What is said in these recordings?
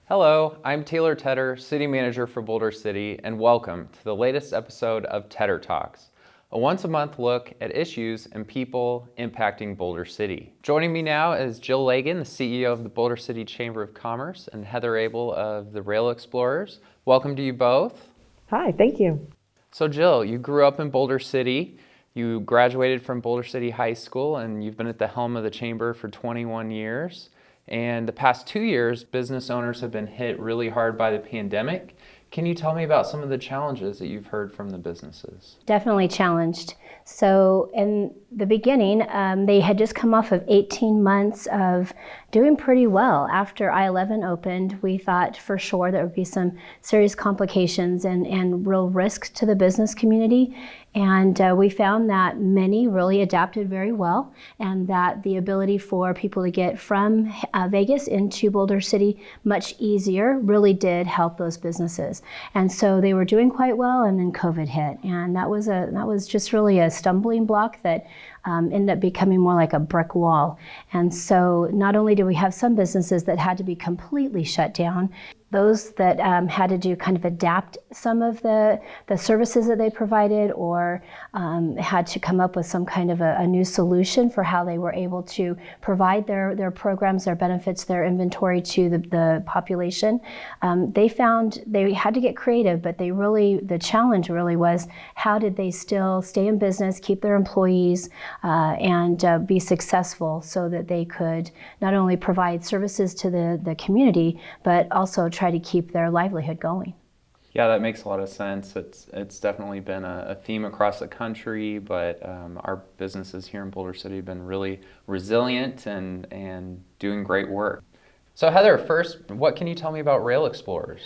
Hello, I'm Taylour Tedder, City Manager for Boulder City, and welcome to the latest episode of TEDderTalks, a once-a-month look at issues and people impacting Boulder City. Joining me now is Jill Lagan, the CEO of the Boulder City Chamber of Commerce, and Heather Abel of the Rail Explorers. Welcome to you both. Hi, thank you. So Jill, you grew up in Boulder City. You graduated from Boulder City High School, and you've been at the helm of the Chamber for 21 years. And the past 2 years, business owners have been hit really hard by the pandemic. Can you tell me about some of the challenges that you've heard from the businesses? Definitely challenged. So in the beginning, they had just come off of 18 months of doing pretty well. After I-11 opened, we thought for sure there would be some serious complications and real risk to the business community. And we found that many really adapted very well, and that the ability for people to get from Vegas into Boulder City much easier really did help those businesses. And so they were doing quite well, and then COVID hit, and that was just really a stumbling block that ended up becoming more like a brick wall. And so not only do we have some businesses that had to be completely shut down, those that had to do kind of adapt some of the services that they provided, or had to come up with some kind of a new solution for how they were able to provide their programs, their benefits, their inventory to the population. They found they had to get creative, but the challenge really was, how did they still stay in business, keep their employees, and be successful, so that they could not only provide services to the community, but also try to keep their livelihood going. Yeah, that makes a lot of sense. It's definitely been a theme across the country, but our businesses here in Boulder City have been really resilient and doing great work. So Heather, first, what can you tell me about Rail Explorers?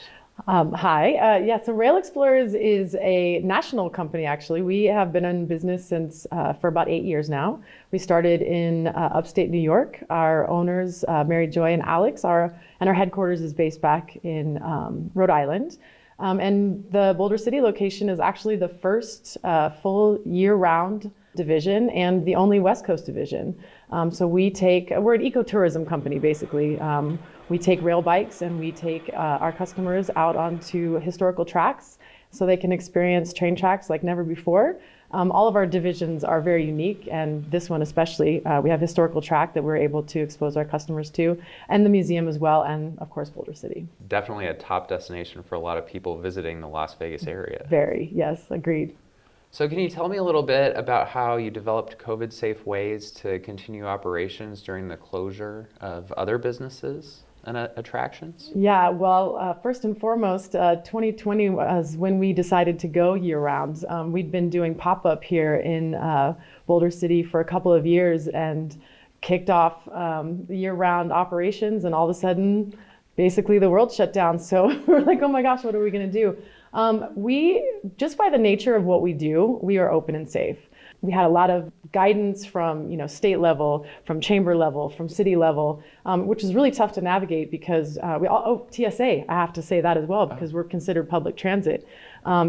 Hi. So Rail Explorers is a national company, actually. We have been in business for about 8 years now. We started in upstate New York. Our owners, Mary Joy and Alex, and our headquarters is based back in Rhode Island. And the Boulder City location is actually the first full year-round division and the only West Coast division. So we're an ecotourism company, basically. We take rail bikes and we take our customers out onto historical tracks so they can experience train tracks like never before. All of our divisions are very unique, and this one especially. We have historical track that we're able to expose our customers to, and the museum as well, and of course Boulder City. Definitely a top destination for a lot of people visiting the Las Vegas area. Very, yes, agreed. So can you tell me a little bit about how you developed COVID-safe ways to continue operations during the closure of other businesses and attractions? Yeah, well, first and foremost, 2020 was when we decided to go year-round. We'd been doing pop-up here in Boulder City for a couple of years and kicked off year-round operations, and all of a sudden, basically the world shut down. So we're like, oh my gosh, what are we gonna do? Just by the nature of what we do, we are open and safe. We had a lot of guidance from state level, from chamber level, from city level, which is really tough to navigate because TSA, I have to say that as well, because we're considered public transit.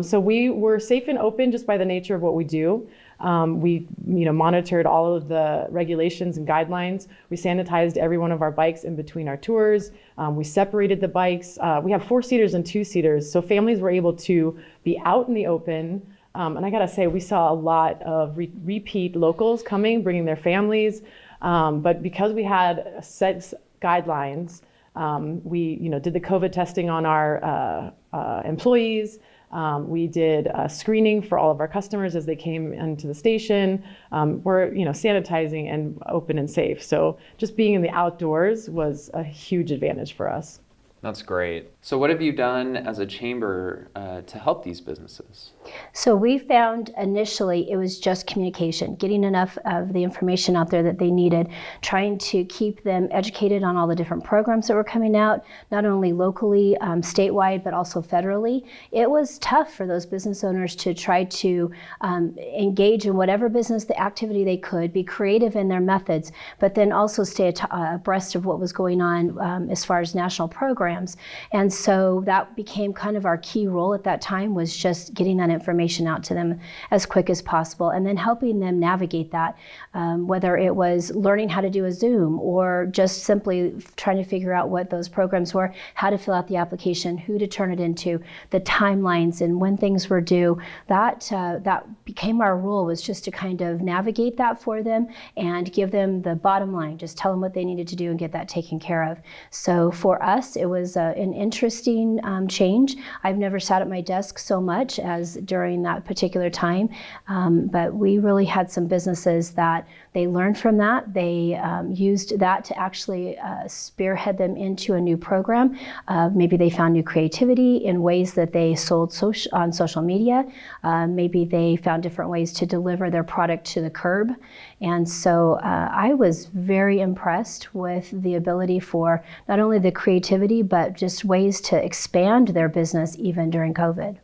So we were safe and open just by the nature of what we do. We monitored all of the regulations and guidelines. We sanitized every one of our bikes in between our tours. We separated the bikes. We have 4-seaters and 2-seaters, so families were able to be out in the open. And I gotta say, we saw a lot of repeat locals coming, bringing their families. But because we had set guidelines, we did the COVID testing on our employees. We did screening for all of our customers as they came into the station. We're sanitizing and open and safe. So just being in the outdoors was a huge advantage for us. That's great. So what have you done as a chamber to help these businesses? So we found initially it was just communication, getting enough of the information out there that they needed, trying to keep them educated on all the different programs that were coming out, not only locally, statewide, but also federally. It was tough for those business owners to try to engage in whatever business the activity they could, be creative in their methods, but then also stay abreast of what was going on as far as national programs programs. And so that became kind of our key role at that time, was just getting that information out to them as quick as possible, and then helping them navigate that, whether it was learning how to do a Zoom or just simply trying to figure out what those programs were, how to fill out the application, who to turn it into, the timelines and when things were due. That became our role, was just to kind of navigate that for them and give them the bottom line, just tell them what they needed to do and get that taken care of. So for us, it was an interesting change. I've never sat at my desk so much as during that particular time, but we really had some businesses that they learned from that. They used that to actually spearhead them into a new program. Maybe they found new creativity in ways that they sold on social media. Maybe they found different ways to deliver their product to the curb. And so I was very impressed with the ability for not only the creativity, but just ways to expand their business even during COVID.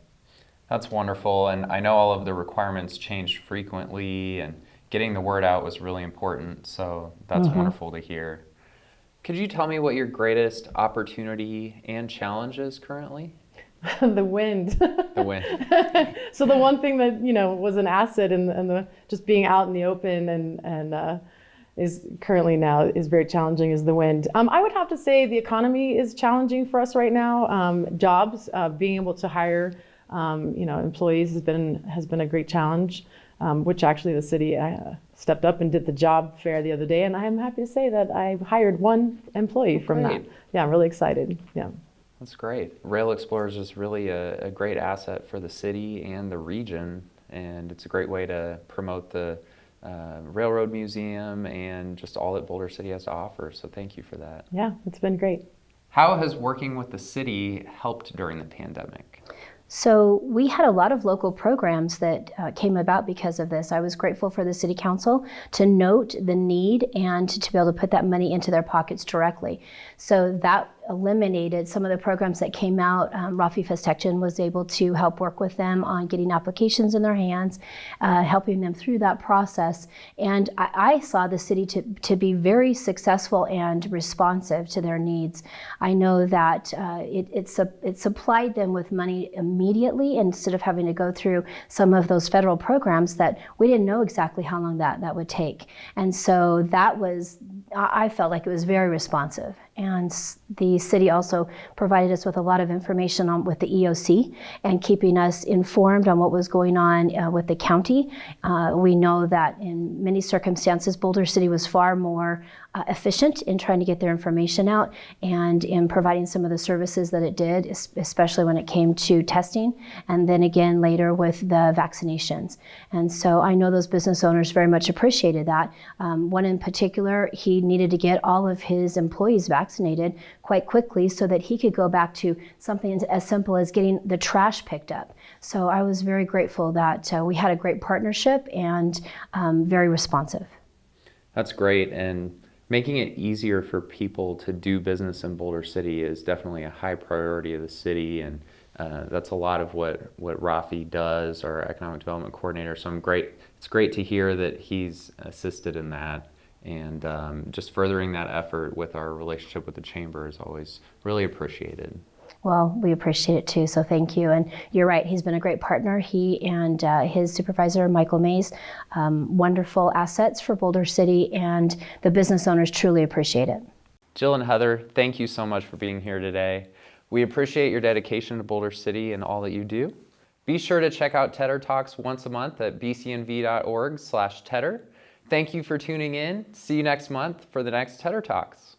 That's wonderful. And I know all of the requirements changed frequently, and getting the word out was really important. So that's wonderful to hear. Could you tell me what your greatest opportunity and challenge is currently? The wind. The wind. So the one thing that, was an asset and the just being out in the open and is currently now is very challenging is the wind. I would have to say the economy is challenging for us right now. Jobs, being able to hire, employees has been a great challenge, which actually the city stepped up and did the job fair the other day, and I'm happy to say that I hired one employee from that. Yeah, I'm really excited. Yeah. That's great. Rail Explorers is really a great asset for the city and the region, and it's a great way to promote the Railroad Museum and just all that Boulder City has to offer. So thank you for that. Yeah, it's been great. How has working with the city helped during the pandemic? So we had a lot of local programs that came about because of this. I was grateful for the City Council to note the need and to be able to put that money into their pockets directly. So that eliminated some of the programs that came out. Rafi Festekjan was able to help work with them on getting applications in their hands, helping them through that process. And I saw the city to be very successful and responsive to their needs. I know that it supplied them with money immediately instead of having to go through some of those federal programs that we didn't know exactly how long that would take. And so I felt like it was very responsive. And the city also provided us with a lot of information with the EOC and keeping us informed on what was going on with the county. We know that in many circumstances, Boulder City was far more efficient in trying to get their information out and in providing some of the services that it did, especially when it came to testing, and then again later with the vaccinations. And so I know those business owners very much appreciated that. One in particular, he needed to get all of his employees vaccinated quite quickly so that he could go back to something as simple as getting the trash picked up. So I was very grateful that we had a great partnership and very responsive. That's great. And making it easier for people to do business in Boulder City is definitely a high priority of the city, and that's a lot of what Rafi does, our economic development coordinator. So it's great to hear that he's assisted in that, and just furthering that effort with our relationship with the chamber is always really appreciated. Well, we appreciate it too, so thank you. And you're right, he's been a great partner. He and his supervisor, Michael Mays, wonderful assets for Boulder City, and the business owners truly appreciate it. Jill and Heather, thank you so much for being here today. We appreciate your dedication to Boulder City and all that you do. Be sure to check out TEDderTalks once a month at bcnv.org/Tedder. Thank you for tuning in. See you next month for the next TEDderTalks.